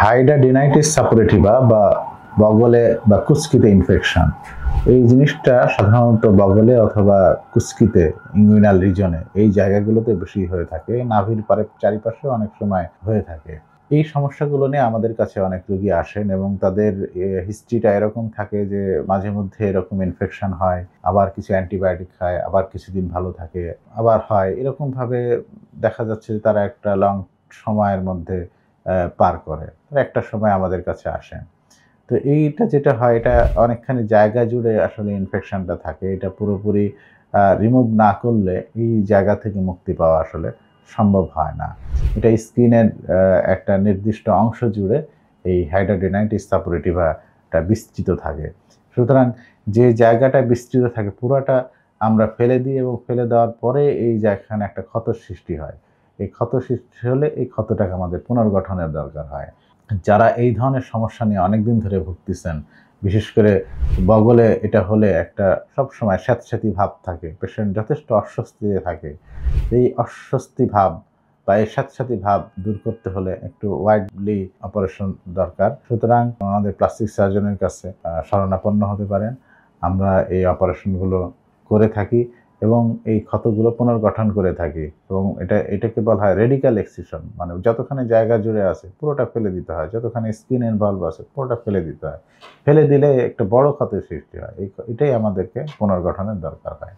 হাইড্রাডিনাইটিস সাপোরেটিভা বা বগলে বা কুচকিতে ইনফেকশন, এই জিনিসটা সাধারণত বগলে অথবা কুচকিতে ইনগুইনাল রিজনে এই জায়গাগুলোতে বেশি হয়ে থাকে। নাভির চারিপাশে অনেক সময় হয়ে থাকে। এই সমস্যাগুলো নিয়ে আমাদের কাছে অনেক রোগী আসেন এবং তাদের হিস্ট্রিটা এরকম থাকে যে মাঝে মধ্যে এরকম ইনফেকশন হয়, আবার কিছু অ্যান্টিবায়োটিক খায়, আবার কিছুদিন ভালো থাকে, আবার হয়। এরকমভাবে দেখা যাচ্ছে যে তারা একটা লং সময়ের মধ্যে পার করে, একটা সময় আমাদের কাছে আসেন। তো এইটা যেটা হয়, এটা অনেকখানি জায়গা জুড়ে আসলে ইনফেকশনটা থাকে। এটা পুরোপুরি রিমুভ না করলে এই জায়গা থেকে মুক্তি পাওয়া আসলে সম্ভব হয় না। এটা স্কিনের একটা নির্দিষ্ট অংশ জুড়ে এই হাইড্রাডিনাইটিস সাপোরেটিভাটা বিস্তৃত থাকে। সুতরাং যে জায়গাটা বিস্তৃত থাকে পুরাটা আমরা ফেলে দিই এবং ফেলে দেওয়ার পরে এই জায়গাখানে একটা ক্ষতর সৃষ্টি হয়। এই ক্ষত সৃষ্টি হলে এই ক্ষতটাকে আমাদের পুনর্গঠনের দরকার হয়। যারা এই ধরনের সমস্যা নিয়ে অনেকদিন ধরে ভুগতেছেন, বিশেষ করে বগলে এটা হলে একটা সবসময় স্যাঁতস্যাঁতে ভাব থাকে, পেশেন্ট যথেষ্ট অস্বস্তিতে থাকে। এই অস্বস্তি ভাব বা এই স্যাঁতস্যাঁতে ভাব দূর করতে হলে একটু ওয়াইডলি অপারেশন দরকার। সুতরাং আমাদের প্লাস্টিক সার্জনের কাছে শরণাপন্ন হতে পারেন। আমরা এই অপারেশনগুলো করে থাকি এবং এই ক্ষতগুলো পুনর্গঠন করে থাকি এবং এটাকে বলা হয় রেডিক্যাল এক্সিশন, মানে যতখানি জায়গা জুড়ে আছে পুরোটা ফেলে দিতে হয়, যতখানি স্কিন ইনভলভ আছে পুরোটা ফেলে দিতে হয়। ফেলে দিলে একটা বড় ক্ষতের সৃষ্টি হয়। এটাই আমাদেরকে পুনর্গঠনের দরকার হয়।